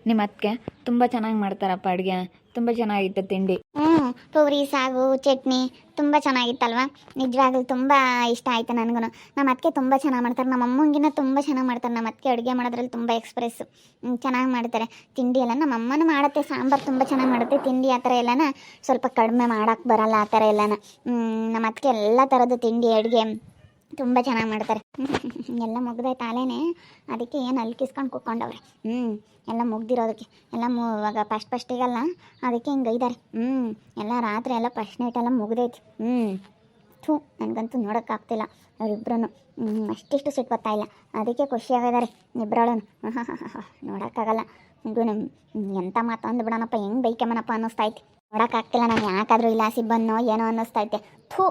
ನಿಮ್ಮ ಅತ್ತಿಗೆ ತುಂಬ ಚೆನ್ನಾಗಿ ಮಾಡ್ತಾರಪ್ಪ ಅಡುಗೆ, ತುಂಬ ಚೆನ್ನಾಗಿತ್ತು ತಿಂಡಿ. ಪೂರಿ ಸಾಗು ಚಟ್ನಿ ತುಂಬ ಚೆನ್ನಾಗಿತ್ತಲ್ವ. ನಿಜವಾಗ್ಲೂ ತುಂಬ ಇಷ್ಟ ಆಯಿತು ನನಗೂ. ನಮ್ಮ ಅತ್ತಿಗೆ ತುಂಬ ಚೆನ್ನಾಗಿ ಮಾಡ್ತಾರೆ, ನಮ್ಮ ಅಮ್ಮಂಗಿನ ತುಂಬ ಚೆನ್ನಾಗಿ ಮಾಡ್ತಾರೆ. ನಮ್ಮ ಅತ್ತಿಗೆ ಅಡುಗೆ ಮಾಡೋದ್ರಲ್ಲಿ ತುಂಬ ಎಕ್ಸ್ಪ್ರೆಸ್ಸು, ಚೆನ್ನಾಗಿ ಮಾಡ್ತಾರೆ. ತಿಂಡಿ ಎಲ್ಲ ನಮ್ಮ ಅಮ್ಮನೂ ಮಾಡುತ್ತೆ, ಸಾಂಬಾರು ತುಂಬ ಚೆನ್ನಾಗಿ ಮಾಡುತ್ತೆ. ತಿಂಡಿ ಆ ಥರ ಎಲ್ಲನ ಸ್ವಲ್ಪ ಕಡಿಮೆ ಮಾಡೋಕ್ಕೆ ಬರಲ್ಲ, ಆ ಥರ ಎಲ್ಲನ. ನಮ್ಮ ಅತ್ತಿಗೆ ಎಲ್ಲ ಥರದ್ದು ತಿಂಡಿ ಅಡುಗೆ ತುಂಬ ಚೆನ್ನಾಗಿ ಮಾಡ್ತಾರೆ. ಎಲ್ಲ ಮುಗ್ದೈತೆ ಆಲೇನೆ, ಅದಕ್ಕೆ ಏನು ಅಲ್ಕಿಸ್ಕೊಂಡು ಕೂತ್ಕೊಂಡವ್ರೆ. ಎಲ್ಲ ಮುಗ್ದಿರೋದಕ್ಕೆ ಎಲ್ಲ ಇವಾಗ ಫಸ್ಟಿಗಲ್ಲ, ಅದಕ್ಕೆ ಹಿಂಗೆ ಇದ್ದಾರೆ. ಎಲ್ಲ ರಾತ್ರಿ ಎಲ್ಲ ಫಸ್ಟ್ ನೈಟ್ ಎಲ್ಲ ಮುಗ್ದೈತಿ. ಥೂ, ನನಗಂತೂ ನೋಡೋಕ್ಕಾಗ್ತಿಲ್ಲ ಅವರಿಬ್ರು. ಅಷ್ಟಿಷ್ಟು ಸಿಟ್ಟು ಬರ್ತಾ ಇಲ್ಲ, ಅದಕ್ಕೆ ಖುಷಿಯಾಗಿದ್ದಾರೆ ಇಬ್ಬರಳು. ನೋಡೋಕ್ಕಾಗಲ್ಲ. ಇದು ಎಂಥ ಮಾತು ಅಂದ್ಬಿಡೋಣಪ್ಪ, ಹೆಂಗೆ ಬೈಕೆಮ್ಮನಪ್ಪ ಅನ್ನಿಸ್ತೈತಿ. ನೋಡೋಕ್ಕಾಗ್ತಿಲ್ಲ, ನಾನು ಯಾಕಾದರೂ ಇಲಾಸಿ ಬನ್ನೋ ಏನೋ ಅನ್ನಿಸ್ತೈತೆ. ಥೂ,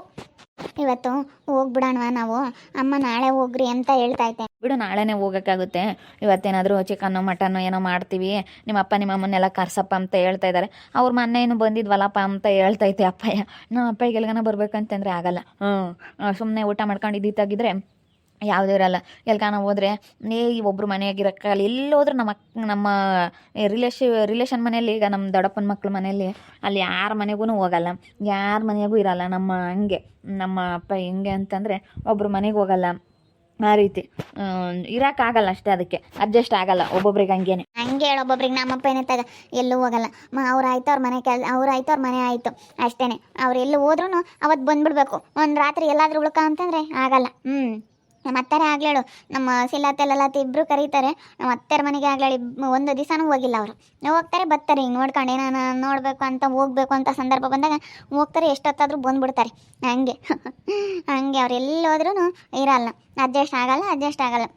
ಇವತ್ತು ಹೋಗ್ಬಿಡೋಣ ನಾವು, ಅಮ್ಮ ನಾಳೆ ಹೋಗ್ರಿ ಅಂತ ಹೇಳ್ತೈತೆ. ಬಿಡು, ನಾಳೆನೇ ಹೋಗೋಕ್ಕಾಗುತ್ತೆ. ಇವತ್ತೇನಾದರೂ ಚಿಕನ್ನು ಮಟನ್ನು ಏನೋ ಮಾಡ್ತೀವಿ, ನಿಮ್ಮ ಅಪ್ಪ ನಿಮ್ಮ ಅಮ್ಮನ್ನೆಲ್ಲ ಕರ್ಸಪ್ಪ ಅಂತ ಹೇಳ್ತಾ ಇದ್ದಾರೆ. ಅವ್ರ ಮೊನ್ನೆಯನ್ನು ಬಂದಿದ್ವಲ್ಲಪ್ಪ ಅಂತ ಹೇಳ್ತೈತೆ ಅಪ್ಪಯ್ಯ. ನಮ್ಮ ಅಪ್ಪಯ್ಯಗೆ ಎಲ್ಗನ ಬರ್ಬೇಕಂತಂದರೆ ಆಗಲ್ಲ. ಸುಮ್ಮನೆ ಊಟ ಮಾಡ್ಕೊಂಡು ಇದ್ದಿತ್ತಾಗಿದ್ರೆ ಯಾವುದೇ ಇರಲ್ಲ. ಎಲ್ಗಾನ ಹೋದ್ರೆ ಒಬ್ಬರು ಮನೆಯಾಗಿರೋಕ್ಕಲ್ಲ, ಎಲ್ಲೋದ್ರೂ ನಮ್ಮ ರಿಲೇಷನ್ ಮನೆಯಲ್ಲಿ, ಈಗ ನಮ್ಮ ದೊಡ್ಡಪ್ಪನ ಮಕ್ಳ ಮನೆಯಲ್ಲಿ ಅಲ್ಲಿ ಯಾರ ಮನೆಗೂ ಹೋಗಲ್ಲ, ಯಾರ ಮನೆಯಾಗೂ ಇರಲ್ಲ. ನಮ್ಮ ಅಪ್ಪ ಹೆಂಗೆ ಅಂತಂದರೆ ಒಬ್ಬರು ಮನೆಗೆ ಹೋಗಲ್ಲ, ಆ ರೀತಿ ಇರೋಕ್ಕಾಗಲ್ಲ ಅಷ್ಟೇ. ಅದಕ್ಕೆ ಅಡ್ಜಸ್ಟ್ ಆಗಲ್ಲ ಒಬ್ಬೊಬ್ರಿಗೆ. ಹಂಗೆ ಹೇಳಿ ಒಬ್ಬೊಬ್ರಿಗೆ ನಮ್ಮಪ್ಪ ಏನತ್ತಾಗ ಎಲ್ಲೂ ಹೋಗಲ್ಲ. ಅವ್ರಾಯ್ತು ಅವ್ರ ಮನೆ ಅವ್ರ ಮನೆ ಆಯಿತು ಅಷ್ಟೇ. ಅವ್ರು ಎಲ್ಲೂ ಹೋದ್ರೂ ಅವತ್ತು ಬಂದುಬಿಡ್ಬೇಕು. ಒಂದು ರಾತ್ರಿ ಎಲ್ಲಾದರೂ ಉಳ್ಕ ಅಂತಂದರೆ ಆಗಲ್ಲ. ನಮ್ಮ ಅತ್ತಾರೆ ಆಗ್ಲೇಳು, ನಮ್ಮ ಸಿಲ್ಲತ್ತೆಲ್ಲತ್ತ ಇಬ್ಬರು ಕರೀತಾರೆ. ನಮ್ಮ ಅತ್ತೆರ ಮನೆಗೆ ಆಗ್ಲೇಳಿ ಒಂದು ದಿವಸನೂ ಹೋಗಿಲ್ಲ ಅವರು. ಹೋಗ್ತಾರೆ ಬರ್ತಾರೆ, ಹಿಂಗೆ ನೋಡ್ಕೊಂಡು ಏನಾನ ನೋಡಬೇಕು ಅಂತ ಹೋಗ್ಬೇಕು ಅಂತ ಸಂದರ್ಭ ಬಂದಾಗ ಹೋಗ್ತಾರೆ, ಎಷ್ಟೊತ್ತಾದರೂ ಬಂದುಬಿಡ್ತಾರೆ. ಹಂಗೆ ಹಂಗೆ ಅವ್ರು ಎಲ್ಲೋದ್ರೂ ಇರಲ್ಲ, ಅಡ್ಜಸ್ಟ್ ಆಗಲ್ಲ.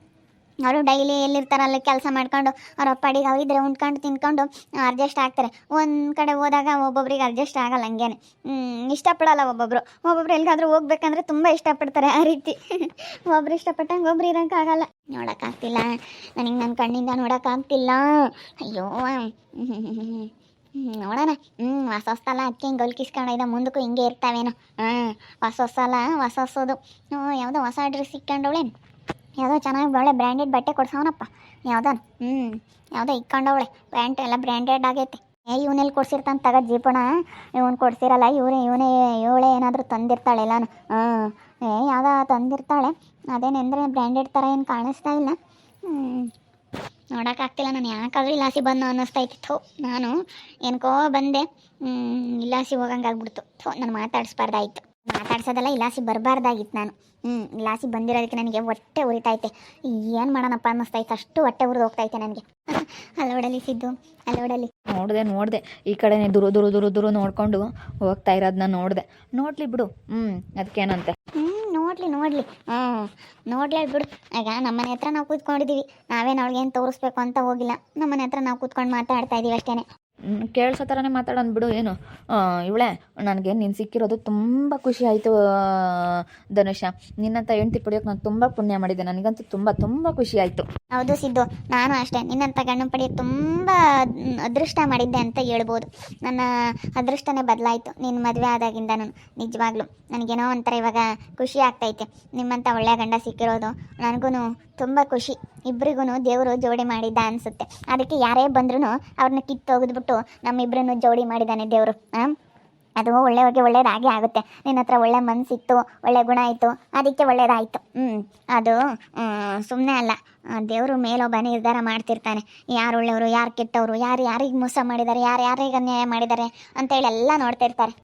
ಅವರು ಡೈಲಿ ಎಲ್ಲಿರ್ತಾರಲ್ಲ ಕೆಲಸ ಮಾಡ್ಕೊಂಡು ಅವ್ರ ಅಪ್ಪಡಿಗೆ ಅವಿದ್ರೆ ಉಂಡ್ಕೊಂಡು ತಿನ್ಕೊಂಡು ಅಡ್ಜಸ್ಟ್ ಆಗ್ತಾರೆ. ಒಂದು ಕಡೆ ಹೋದಾಗ ಒಬ್ಬೊಬ್ರಿಗೆ ಅಡ್ಜಸ್ಟ್ ಆಗಲ್ಲ. ಹಂಗೇನೆ ಇಷ್ಟಪಡಲ್ಲ ಒಬ್ಬೊಬ್ರು ಎಲ್ಲಿಗಾದ್ರೂ ಹೋಗ್ಬೇಕಂದ್ರೆ ತುಂಬ ಇಷ್ಟಪಡ್ತಾರೆ. ಆ ರೀತಿ ಒಬ್ರು ಇಷ್ಟಪಟ್ಟಂಗೆ ಒಬ್ರು ಇರೋಕ್ಕಾಗಲ್ಲ. ನೋಡೋಕ್ಕಾಗ್ತಿಲ್ಲ ನನಗೆ, ನನ್ನ ಕಣ್ಣಿಂದ ನೋಡೋಕ್ಕಾಗ್ತಿಲ್ಲ. ಅಯ್ಯೋ, ನೋಡೋಣ. ಹೊಸಲ್ಲ ಅದಕ್ಕೆ ಹಿಂಗೆ ಗಲ್ಕಿಸ್ಕೊಂಡೈದ, ಮುಂದಕ್ಕೂ ಹಿಂಗೆ ಇರ್ತಾವೇನೋ. ಹೊಸದು ಯಾವುದೋ ಹೊಸ ಡ್ರೆಸ್ ಸಿಕ್ಕೊಂಡವಳೇನು, ಯಾವುದೋ ಚೆನ್ನಾಗಿ ಒಳ್ಳೆ ಬ್ರ್ಯಾಂಡೆಡ್ ಬಟ್ಟೆ ಕೊಡ್ಸವನಪ್ಪ ಯಾವುದೋ. ಯಾವುದೋ ಇಕ್ಕೊಂಡವಳೆ ಪ್ಯಾಂಟ್ ಎಲ್ಲ ಬ್ರ್ಯಾಂಡೆಡ್ ಆಗೈತೆ. ಇವನೆಲ್ಲಿ ಕೊಡ್ಸಿರ್ತಾನೆ ತಗೋ ಜೀಪಣ, ಇವನು ಕೊಡ್ಸಿರಲ್ಲ, ಇವಳೇ ಏನಾದರೂ ತಂದಿರ್ತಾಳೆ ಎಲ್ಲಾನು. ಯಾವುದೋ ತಂದಿರ್ತಾಳೆ, ಅದೇನೆಂದರೆ ಬ್ರ್ಯಾಂಡೆಡ್ ಥರ ಏನು ಕಾಣಿಸ್ತಾ ಇಲ್ಲ. ನೋಡೋಕ್ಕಾಗ್ತಿಲ್ಲ. ನಾನು ಯಾಕಾದರೂ ಇಲಾಸಿ ಬಂದು ಅನ್ನಿಸ್ತೈತಿತ್ತು. ನಾನು ಏನಕೋ ಬಂದೆ, ಇಲಾಸಿ ಹೋಗಂಗಾಗ್ಬಿಡ್ತು. ನಾನು ಮಾತಾಡಿಸ್ಬಾರ್ದಾಯ್ತು, ಮಾತಾಡ್ಸೋದೆಲ್ಲ ಇಲಾಸಿ ಬರಬಾರ್ದಾಗಿತ್ತು. ನಾನು ಇಲಾಸಿ ಬಂದಿರೋದಕ್ಕೆ ನನಗೆ ಹೊಟ್ಟೆ ಉರಿತೈತೆ. ಏನು ಮಾಡೋಣಪ್ಪ ಅನ್ನಿಸ್ತೈತೆ, ಅಷ್ಟು ಹೊಟ್ಟೆ ಉರಿದು ಹೋಗ್ತೈತೆ ನನಗೆ. ಅಲ್ಲೋಡಲಿ ಸಿದ್ದು, ಅಲ್ಲೋಡಲಿ. ನೋಡಿದೆ ಈ ಕಡೆನೇ ದುರು ನೋಡ್ಕೊಂಡು ಹೋಗ್ತಾ ಇರೋದನ್ನ ನೋಡಲಿ ಬಿಡು. ಅದಕ್ಕೇನಂತೆ. ನೋಡ್ಲಿ ಬಿಡು. ಈಗ ನಮ್ಮನೆ ಹತ್ರ ನಾವು ಕೂತ್ಕೊಂಡಿದ್ದೀವಿ, ನಾವೇನು ಅವ್ಳಿಗೇನು ತೋರಿಸ್ಬೇಕು ಅಂತ ಹೋಗಿಲ್ಲ. ನಮ್ಮನೆ ಹತ್ರ ನಾವು ಕೂತ್ಕೊಂಡು ಮಾತಾಡ್ತಾ ಇದ್ದೀವಿ ಅಷ್ಟೇ. ಕೇಳಿಸೋ ಥರನೇ ಮಾತಾಡೋಣ ಬಿಡು. ಏನು ಇವಳೆ, ನನಗೆ ನೀನು ಸಿಕ್ಕಿರೋದು ತುಂಬ ಖುಷಿ ಆಯಿತು ಧನುಷ. ನಿನ್ನಂತ ಹೆಂಡ್ತಿ ಪಡೆಯೋಕೆ ನಾನು ತುಂಬ ಪುಣ್ಯ ಮಾಡಿದ್ದೆ. ನನಗಂತೂ ತುಂಬ ತುಂಬ ಖುಷಿ ಆಯಿತು. ಹೌದು ಸಿದ್ದು, ನಾನು ಅಷ್ಟೇ ನಿನ್ನಂಥ ಗಂಡು ಪಡೆಯೋಕೆ ತುಂಬ ಅದೃಷ್ಟ ಮಾಡಿದ್ದೆ ಅಂತ ಹೇಳ್ಬೋದು. ನನ್ನ ಅದೃಷ್ಟನೇ ಬದಲಾಯಿತು ನಿನ್ನ ಮದುವೆ ಆದಾಗಿಂದ. ನಾನು ನಿಜವಾಗ್ಲೂ ನನಗೇನೋ ಒಂಥರ ಇವಾಗ ಖುಷಿ ಆಗ್ತೈತೆ. ನಿಮ್ಮಂಥ ಒಳ್ಳೆಯ ಗಂಡ ಸಿಕ್ಕಿರೋದು ನನಗೂ ತುಂಬ ಖುಷಿ. ಇಬ್ಬರಿಗೂ ದೇವರು ಜೋಡಿ ಮಾಡಿದ್ದ ಅನಿಸುತ್ತೆ. ಅದಕ್ಕೆ ಯಾರೇ ಬಂದ್ರೂ ಅವ್ರನ್ನ ಕಿತ್ತೊಗೆದ್ಬಿಟ್ಟು ನಮ್ಮಿಬ್ಬರನ್ನು ಜೋಡಿ ಮಾಡಿದ್ದಾನೆ ದೇವರು. ಅದು ಒಳ್ಳೇದಾಗೆ ಆಗುತ್ತೆ. ನಿನ್ನ ಹತ್ರ ಒಳ್ಳೆ ಮನಸ್ಸಿತ್ತು, ಒಳ್ಳೆ ಗುಣ ಆಯಿತು, ಅದಕ್ಕೆ ಒಳ್ಳೇದಾಯಿತು. ಅದು ಸುಮ್ಮನೆ ಅಲ್ಲ, ದೇವರು ಮೇಲೊಬ್ಬ ನಿರ್ಧಾರ ಮಾಡ್ತಿರ್ತಾನೆ. ಯಾರು ಒಳ್ಳೆಯವರು, ಯಾರು ಕೆಟ್ಟವರು, ಯಾರಿಗೆ ಮೋಸ ಮಾಡಿದ್ದಾರೆ, ಯಾರಿಗೆ ಅನ್ಯಾಯ ಮಾಡಿದ್ದಾರೆ ಅಂತೇಳಿ ಎಲ್ಲ ನೋಡ್ತಾ ಇರ್ತಾರೆ.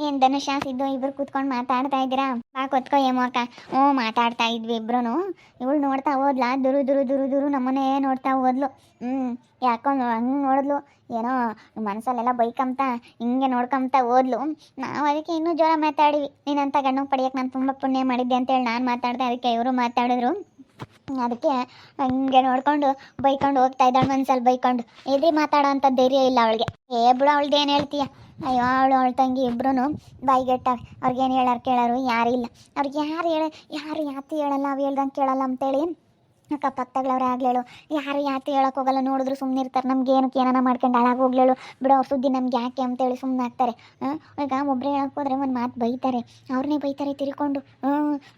ಏನು ಧನುಷ ಸಿದ್ದು ಇಬ್ರು ಕೂತ್ಕೊಂಡು ಮಾತಾಡ್ತಾ ಇದ್ದೀರಾ? ಬಾ ಕೊತ್ಕೋ ಏಮೋ ಅಕ್ಕ. ಮಾತಾಡ್ತಾ ಇದ್ವಿ ಇಬ್ರು. ಇವಳು ನೋಡ್ತಾ ಹೋದ್ಲಾ, ದುರು ನಮ್ಮನೆ ನೋಡ್ತಾ ಹೋದ್ಲು. ಯಾಕೋ ಹಂಗೆ ನೋಡಿದ್ಲು, ಏನೋ ಮನಸ್ಸಲ್ಲೆಲ್ಲ ಬೈಕಂತ ಹಿಂಗೆ ನೋಡ್ಕೊಂತ ಹೋದ್ಲು. ನಾವು ಅದಕ್ಕೆ ಇನ್ನೂ ಜೋರ ಮಾತಾಡಿವಿ. ನೀನಂತ ಗಂಡು ಪಡೆಯೋಕೆ ನಾನು ತುಂಬ ಪುಣ್ಯ ಮಾಡಿದ್ದೆ ಅಂತೇಳಿ ನಾನು ಮಾತಾಡಿದೆ. ಅದಕ್ಕೆ ಇವರು ಮಾತಾಡಿದ್ರು. ಅದಕ್ಕೆ ಹಂಗೆ ನೋಡ್ಕೊಂಡು ಬೈಕೊಂಡು ಹೋಗ್ತಾ ಇದ್ದಾಳೆ, ಮನ್ಸಲ್ಲಿ ಬೈಕೊಂಡು. ಎದ್ರಿ ಮಾತಾಡೋ ಅಂಥ ಧೈರ್ಯ ಇಲ್ಲ ಅವಳಿಗೆ. ಬಿಡು, ಅವಳ್ದು ಏನು ಹೇಳ್ತೀಯ? ಅಯ್ಯೋ, ಅವಳ ತಂಗಿ ಇಬ್ರು ಬಾಯಿಗೆಟ್ಟಾವೆ. ಅವ್ರಿಗೇನು ಹೇಳಾರು ಕೇಳೋರು ಯಾರಿಲ್ಲ. ಅವ್ರಿಗೆ ಯಾರು ಯಾತಿ ಹೇಳಲ್ಲ, ಅವು ಹೇಳ್ದಂಗೆ ಕೇಳಲ್ಲ ಅಂತೇಳಿ ಅಕ್ಕಪಕ್ಕದವ್ರೆ ಆಗ್ಲೇಳು. ಯಾರು ಯಾತಿ ಹೇಳೋಕೆ ಹೋಗಲ್ಲ, ನೋಡಿದ್ರು ಸುಮ್ಮನೆ ಇರ್ತಾರೆ. ನಮ್ಗೇನಕ್ಕೆ ಏನಾನ ಮಾಡ್ಕೊಂಡು ಹಾಳಾಗಿ ಹೋಗ್ಲೇಳು ಬಿಡು, ಅವ್ರ ಸುದ್ದಿ ನಮ್ಗೆ ಯಾಕೆ ಅಂತೇಳಿ ಸುಮ್ಮನೆ ಆಗ್ತಾರೆ. ಈಗ ಒಬ್ಬರೇ ಹೇಳಕ್ಕೆ ಹೋದ್ರೆ ಒಂದು ಮಾತು ಬೈತಾರೆ, ಅವ್ರನ್ನೇ ಬೈತಾರೆ ತಿರ್ಕೊಂಡು.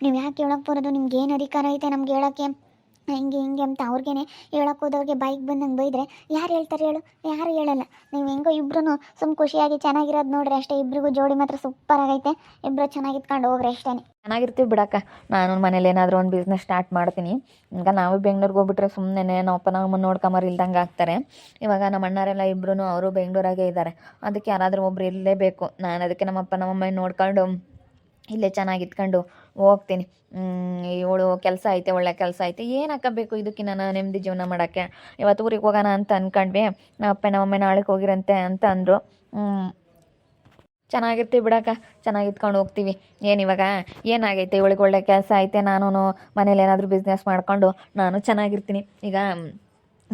ನೀವು ಯಾಕೆ ಹೇಳಕ್ಕೆ ಬರೋದು, ನಿಮ್ಗೇನು ಅಧಿಕಾರ ಐತೆ ನಮ್ಗೆ ಹೇಳೋಕ್ಕೆ ಹಿಂಗೆ ಹಿಂಗೆ ಅಂತ ಅವ್ರಿಗೇನೆ ಹೇಳಕ್ಕೆ ಹೋದವ್ರಿಗೆ ಬೈಕ್ ಬಂದಂಗೆ ಬೈದರೆ ಯಾರು ಹೇಳ್ತಾರೆ ಹೇಳು? ಯಾರು ಹೇಳಲ್ಲ. ನೀವು ಹೆಂಗೋ ಇಬ್ರು ಸುಮ್ಮ ಖುಷಿಯಾಗಿ ಚೆನ್ನಾಗಿರೋದು ನೋಡ್ರಿ ಅಷ್ಟೇ. ಇಬ್ರಿಗೂ ಜೋಡಿ ಮಾತ್ರ ಸೂಪರ್ ಆಗೈತೆ. ಇಬ್ಬರು ಚೆನ್ನಾಗಿತ್ಕೊಂಡು ಹೋಗ್ರಿ ಅಷ್ಟೇ. ಚೆನ್ನಾಗಿರ್ತೀವಿ ಬಿಡಕ್ಕ. ನಾನು ಮನೇಲಿ ಏನಾದರೂ ಒಂದು ಬಿಸ್ನೆಸ್ ಸ್ಟಾರ್ಟ್ ಮಾಡ್ತೀನಿ. ಈಗ ನಾವು ಬೆಂಗ್ಳೂರಿಗೆ ಹೋಗ್ಬಿಟ್ರೆ ಸುಮ್ಮನೆ ನಮ್ಮ ಅಪ್ಪ ನಮ್ಮನ್ನ ನೋಡ್ಕೊಂಬರು ಇಲ್ದಂಗೆ ಆಗ್ತಾರೆ. ಇವಾಗ ನಮ್ಮ ಅಣ್ಣಾರೆಲ್ಲ ಇಬ್ಬರೂ ಅವರು ಬೆಂಗಳೂರಾಗೆ ಇದ್ದಾರೆ. ಅದಕ್ಕೆ ಯಾರಾದರೂ ಒಬ್ರು ಇರಲೇಬೇಕು. ನಾನು ಅದಕ್ಕೆ ನಮ್ಮ ಅಪ್ಪ ನಮ್ಮಮ್ಮ ನೋಡ್ಕೊಂಡು ಇಲ್ಲೇ ಚೆನ್ನಾಗಿ ಇದ್ಕೊಂಡು ಹೋಗ್ತೀನಿ. ಇವಳು ಕೆಲಸ ಐತೆ, ಒಳ್ಳೆ ಕೆಲಸ ಐತೆ, ಏನು ಹಾಕಬೇಕು ಇದಕ್ಕೆ ನಾನು ನೆಮ್ಮದಿ ಜೀವನ ಮಾಡೋಕ್ಕೆ. ಇವತ್ತು ಊರಿಗೆ ಹೋಗೋಣ ಅಂತ ಅಂದ್ಕೊಂಡ್ವಿ. ನಮ್ಮ ಅಪ್ಪ ನಮ್ಮಮ್ಮ ನಾಳೆಗೆ ಹೋಗಿರಂತೆ ಅಂತ ಅಂದರು. ಚೆನ್ನಾಗಿರ್ತೀವಿ ಬಿಡಕ್ಕ, ಚೆನ್ನಾಗಿ ಇದ್ಕೊಂಡು ಹೋಗ್ತೀವಿ. ಏನಿವಾಗ ಏನಾಗೈತೆ, ಇವಳಿಗೆ ಒಳ್ಳೆ ಕೆಲಸ ಐತೆ, ನಾನು ಮನೇಲಿ ಏನಾದರೂ ಬಿಸ್ನೆಸ್ ಮಾಡ್ಕೊಂಡು ನಾನು ಚೆನ್ನಾಗಿರ್ತೀನಿ. ಈಗ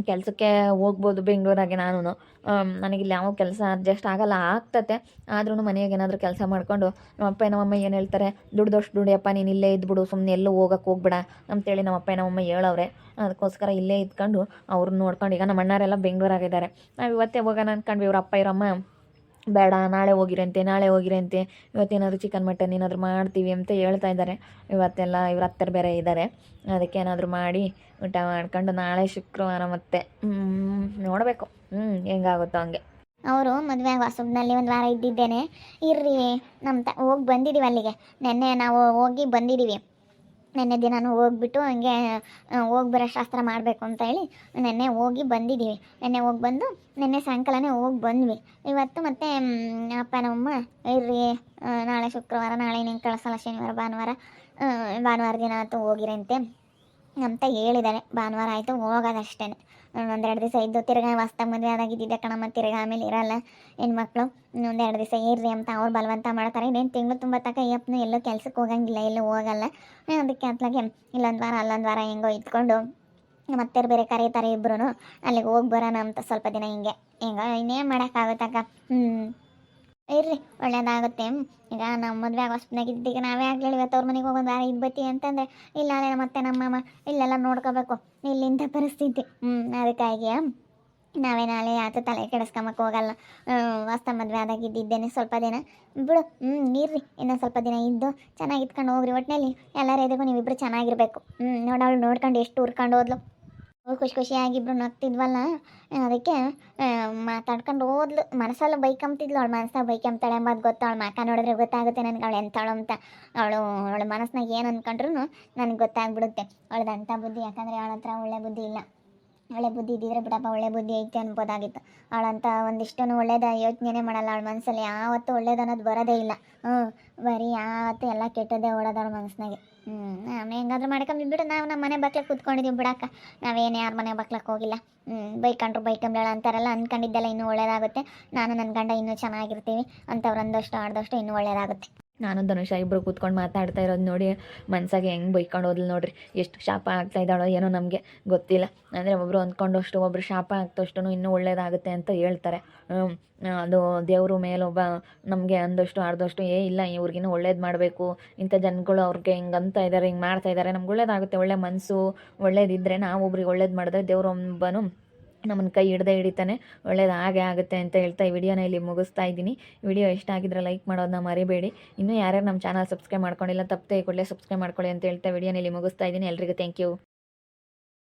ಕೆಲಸಕ್ಕೆ ಹೋಗ್ಬೋದು ಬೆಂಗಳೂರಾಗೆ. ನಾನು ನನಗಿಲ್ಲಿ ಯಾವ ಕೆಲಸ ಅಡ್ಜಸ್ಟ್ ಆಗಲ್ಲ, ಆಗ್ತತೆ. ಆದ್ರೂ ಮನೆಯಾಗ ಏನಾದರೂ ಕೆಲಸ ಮಾಡಿಕೊಂಡು ನಮ್ಮಪ್ಪ ನಮ್ಮಮ್ಮ ಏನು ಹೇಳ್ತಾರೆ, ದುಡ್ದಷ್ಟು ದುಡಿಯಪ್ಪ, ನೀನು ಇಲ್ಲೇ ಇದ್ಬಿಡು, ಸುಮ್ಮನೆ ಎಲ್ಲೂ ಹೋಗಕ್ಕೆ ಹೋಗ್ಬೇಡ ಅಂತೇಳಿ ನಮ್ಮಪ್ಪ ನಮ್ಮಮ್ಮ ಹೇಳವ್ರೆ. ಅದಕ್ಕೋಸ್ಕರ ಇಲ್ಲೇ ಇದ್ಕೊಂಡು ಅವ್ರನ್ನ ನೋಡ್ಕೊಂಡು, ಈಗ ನಮ್ಮ ಅಣ್ಣಾರೆಲ್ಲ ಬೆಂಗಳೂರಾಗಿದ್ದಾರೆ. ನಾವು ಇವತ್ತೇ ಹೋಗೋಣ ಅಂದ್ಕೊಂಡ್ವಿ. ಇವ್ರ ಅಪ್ಪ ಇರಮ್ಮ ಬೇಡ, ನಾಳೆ ಹೋಗಿರಂತೆ, ನಾಳೆ ಹೋಗಿರಂತೆ, ಇವತ್ತೇನಾದರೂ ಚಿಕನ್ ಮಟನ್ ಏನಾದರೂ ಮಾಡ್ತೀವಿ ಅಂತ ಹೇಳ್ತಾ ಇದ್ದಾರೆ. ಇವತ್ತೆಲ್ಲ ಇವ್ರ ಹತ್ತಿರ ಬೇರೆ ಇದ್ದಾರೆ. ಅದಕ್ಕೆ ಏನಾದರೂ ಮಾಡಿ ಊಟ ಮಾಡ್ಕೊಂಡು ನಾಳೆ ಶುಕ್ರವಾರ ಮತ್ತೆ ನೋಡಬೇಕು ಹೆಂಗಾಗುತ್ತೋ ಹಂಗೆ. ಅವರು ಮದುವೆ ಆಗುವ ಹೊಸಬ್ನಲ್ಲಿ ಒಂದು ವಾರ ಇದ್ದಿದ್ದೇನೆ. ಇರ್ರಿ ಹೋಗಿ ಬಂದಿದ್ದೀವಿ ಅಲ್ಲಿಗೆ. ನೆನ್ನೆ ನಾವು ಹೋಗಿ ಬಂದಿದ್ದೀವಿ. ನೆನ್ನೆ ದಿನಾನು ಹೋಗ್ಬಿಟ್ಟು ಹಂಗೆ ಹೋಗಿ ಬರೋ ಶಾಸ್ತ್ರ ಮಾಡಬೇಕು ಅಂತ ಹೇಳಿ ನೆನ್ನೆ ಹೋಗಿ ಬಂದಿದ್ದೀವಿ. ನೆನ್ನೆ ಹೋಗಿ ಬಂದು ನೆನ್ನೆ ಸಾಯಂಕಾಲನೇ ಹೋಗಿ ಬಂದ್ವಿ. ಇವತ್ತು ಮತ್ತೆ ಅಪ್ಪ ನಮ್ಮಮ್ಮ ಇರ್ರಿ ನಾಳೆ ಶುಕ್ರವಾರ, ನಾಳೆ ನೀನು ಕಳಿಸಲ್ಲ, ಶನಿವಾರ ಭಾನುವಾರ ದಿನ ಅಂತೂ ಹೋಗಿರಂತೆ ಅಂತ ಹೇಳಿದ್ದಾರೆ. ಭಾನುವಾರ ಆಯಿತು ಹೋಗೋದಷ್ಟೇ. ಒಂದೆರಡು ದಿವಸ ಇದ್ದು ತಿರ್ಗಾ ಹೊಸ್ದಾಗಿ ಮದುವೆ ಆದಾಗಿದ್ದಿದ್ದೆ ಕಣಮ್ಮ, ತಿರ್ಗಾ ಆಮೇಲೆ ಇರಲ್ಲ ಹೆಣ್ಮಕ್ಳು. ಒಂದೆರಡು ದಿವಸ ಇರ್ರಿ ಅಂತ ಅವ್ರು ಬಲವಂತ ಮಾಡ್ತಾರೆ. ಇನ್ನೇನು ತಿಂಗಳು ತುಂಬ ತನಕ ಅಯ್ಯಪ್ಪನು ಎಲ್ಲೂ ಕೆಲ್ಸಕ್ಕೆ ಹೋಗಂಗಿಲ್ಲ, ಎಲ್ಲೂ ಹೋಗಲ್ಲ. ಅದಕ್ಕೆ ಅತ್ಲಾಗೆ ಇಲ್ಲೊಂದು ವಾರ ಅಲ್ಲೊಂದು ವಾರ ಹೆಂಗೋ ಇದ್ಕೊಂಡು ಮತ್ತೆ ಬೇರೆ ಕರೀತಾರೆ ಇಬ್ಬರು, ಅಲ್ಲಿಗೆ ಹೋಗಿ ಬರೋಣ ಅಂತ ಸ್ವಲ್ಪ ದಿನ ಹಿಂಗೆ ಇನ್ನೇನು ಮಾಡೋಕ್ಕಾಗುತ್ತಕ್ಕ. ಇರ್ರಿ ಒಳ್ಳೇದಾಗುತ್ತೆ. ಈಗ ನಾವು ಮದುವೆ ಆಗೋ ಹೊಸ್ನಾಗಿದ್ದೀಗ ನಾವೇ ಆಗಲಿ ಇವತ್ತು ಅವ್ರ ಮನೆಗೆ ಹೋಗೋದು ವಾರ ಇದ್ದು ಬತ್ತಿ ಅಂತಂದರೆ ಇಲ್ಲ ಅಲ್ಲೇ ಮತ್ತೆ ನಮ್ಮಮ್ಮ ಇಲ್ಲೆಲ್ಲ ನೋಡ್ಕೋಬೇಕು, ಇಲ್ಲಿಂಥ ಪರಿಸ್ಥಿತಿ. ಅದಕ್ಕಾಗಿ ನಾವೇ ನಾಳೆ ಆಯ್ತು ತಲೆ ಕೆಡಿಸ್ಕೊಂಬಕ್ಕೆ ಹೋಗಲ್ಲ. ಹೊಸ್ತ ಮದುವೆ ಆದಾಗಿದ್ದೇನೆ ಸ್ವಲ್ಪ ದಿನ ಬಿಡು. ಇರ್ರಿ ಇನ್ನೊಂದು ಸ್ವಲ್ಪ ದಿನ ಇದ್ದು ಚೆನ್ನಾಗಿ ಇಟ್ಕೊಂಡು ಹೋಗ್ರಿ. ಒಟ್ಟಿನಲ್ಲಿ ಎಲ್ಲರ ಎದುರಿಗೂ ನೀವಿಬ್ಬರು ಚೆನ್ನಾಗಿರಬೇಕು. ನೋಡವಳು ನೋಡ್ಕೊಂಡು ಎಷ್ಟು ಹುರ್ಕೊಂಡು ಹೋದ್ಲು. ಖುಷಿ ಖುಷಿಯಾಗಿಬ್ರು ನಗ್ತಿದ್ವಲ್ಲ, ಅದಕ್ಕೆ ಮಾತಾಡ್ಕೊಂಡು ಹೋದ್ಲು. ಮನಸ್ಸಲ್ಲ ಬೈಕಂತಿದ್ಲು, ಅವಳು ಮನಸ್ಸಾಗ ಬೈಕಂತಾಳೆ ಎಂಬುದು ಗೊತ್ತು. ಅವಳು ಮಾಕ ನೋಡಿದ್ರೆ ಗೊತ್ತಾಗುತ್ತೆ ನನಗೆ ಅವಳು ಎಂತಾಳು ಅಂತ. ಅವಳ ಮನಸ್ಸಿನಾಗ ಏನು ಅಂದ್ಕೊಂಡ್ರು ನನಗೆ ಗೊತ್ತಾಗ್ಬಿಡುತ್ತೆ ಅವಳದು ಅಂಥ ಬುದ್ಧಿ. ಯಾಕಂದರೆ ಅವಳ ಹತ್ರ ಒಳ್ಳೆ ಬುದ್ಧಿ ಇಲ್ಲ. ಒಳ್ಳೆ ಬುದ್ಧಿ ಇದ್ದಿದ್ರೆ ಬಿಡಪ್ಪ, ಒಳ್ಳೆ ಬುದ್ಧಿ ಐತೆ ಅನ್ಬೋದಾಗಿತ್ತು. ಅವಳಂತ ಒಂದಿಷ್ಟು ಒಳ್ಳೇದ ಯೋಚನೆ ಮಾಡಲ್ಲ. ಅವಳ ಮನಸ್ಸಲ್ಲಿ ಯಾವತ್ತೂ ಒಳ್ಳೇದು ಅನ್ನೋದು ಬರೋದೇ ಇಲ್ಲ. ಬರೀ ಯಾವತ್ತೂ ಎಲ್ಲ ಕೆಟ್ಟದ್ದೇ ಓಡೋದು ಅವಳ ಮನಸ್ಸಿನಾಗೆ. ನಾನು ಹೆಂಗಾದ್ರೂ ಮಾಡ್ಕೊಂಬಿಟ್ಬಿಟ್ಟು ನಾವು ನಮ್ಮ ಮನೆ ಬಕ್ಲಕ್ಕೆ ಕೂತ್ಕೊಂಡಿದ್ದೀವಿ ಬಿಡಕ್ಕ. ನಾವೇನು ಯಾರ ಮನೆ ಬಕ್ಲಕ್ಕೆ ಹೋಗಿಲ್ಲ. ಬೈಕೊಂಡ್ರು ಬೈಕೊಂಬೇಳ ಅಂತಾರಲ್ಲ, ಅಂದ್ಕೊಂಡಿದ್ದೆಲ್ಲ ಇನ್ನೂ ಒಳ್ಳೇದಾಗುತ್ತೆ. ನಾನು ನನ್ನ ಗಂಡ ಇನ್ನೂ ಚೆನ್ನಾಗಿರ್ತೀವಿ ಅಂಥವ್ರು ಅಂದಷ್ಟು ಆಡ್ದಷ್ಟು ಇನ್ನೂ ಒಳ್ಳೇದಾಗುತ್ತೆ. ನಾನು ಧನುಷ ಇಬ್ಬರು ಕೂತ್ಕೊಂಡು ಮಾತಾಡ್ತಾ ಇರೋದು ನೋಡಿ ಮನ್ಸಾಗೆ ಹೆಂಗೆ ಬೈಕೊಂಡು ಹೋದ್ಲು ನೋಡ್ರಿ. ಎಷ್ಟು ಶಾಪ ಆಗ್ತಾ ಇದ್ದಾಳೋ ಏನೋ ನಮಗೆ ಗೊತ್ತಿಲ್ಲ. ಅಂದರೆ ಒಬ್ಬರು ಅಂದ್ಕೊಂಡಷ್ಟು ಒಬ್ಬರು ಶಾಪ ಆಗ್ತಷ್ಟು ಇನ್ನೂ ಒಳ್ಳೇದಾಗುತ್ತೆ ಅಂತ ಹೇಳ್ತಾರೆ. ಅದು ದೇವರು ಮೇಲೊಬ್ಬ ನಮಗೆ ಅಂದಷ್ಟು ಆಡ್ದಷ್ಟು ಇಲ್ಲ ಇವ್ರಿಗಿನ್ನೂ ಒಳ್ಳೇದು ಮಾಡಬೇಕು, ಇಂಥ ಜನಗಳು ಅವ್ರಿಗೆ ಹಿಂಗೆ ಅಂತ ಇದ್ದಾರೆ, ಹಿಂಗೆ ಮಾಡ್ತಾ ಇದ್ದಾರೆ, ನಮ್ಗೆ ಒಳ್ಳೇದಾಗುತ್ತೆ. ಒಳ್ಳೆ ಮನಸ್ಸು ಒಳ್ಳೇದಿದ್ದರೆ ನಾವು ಒಬ್ರಿಗೆ ಒಳ್ಳೇದು ಮಾಡಿದ್ರೆ ದೇವರೊಬ್ಬನು ನಮ್ಮನ್ನು ಕೈ ಹಿಡಿತಾನೆ, ಒಳ್ಳೇದು ಹಾಗೆ ಆಗುತ್ತೆ ಅಂತ ಹೇಳ್ತಾ ಈ ವಿಡಿಯೋನ ಇಲ್ಲಿ ಮುಗಿಸ್ತಾ ಇದ್ದೀನಿ. ವಿಡಿಯೋ ಇಷ್ಟ ಆಗಿದ್ರೆ ಲೈಕ್ ಮಾಡೋದನ್ನ ಮರಿಬೇಡಿ. ಇನ್ನೂ ಯಾರ್ಯಾರು ನಮ್ಮ ಚಾನಲ್ ಸಬ್ಸ್ಕ್ರೈಬ್ ಮಾಡ್ಕೊಂಡಿಲ್ಲ ತಪ್ಪದೆ ಕೂಡಲೇ ಸಬ್ಸ್ಕ್ರೈಬ್ ಮಾಡ್ಕೊಳ್ಳಿ ಅಂತ ಹೇಳ್ತಾ ವಿಡಿಯೋನ ಇಲ್ಲಿ ಮುಗಿಸ್ತಾ ಇದ್ದೀನಿ. ಎಲ್ರಿಗೂ ಥ್ಯಾಂಕ್ ಯು.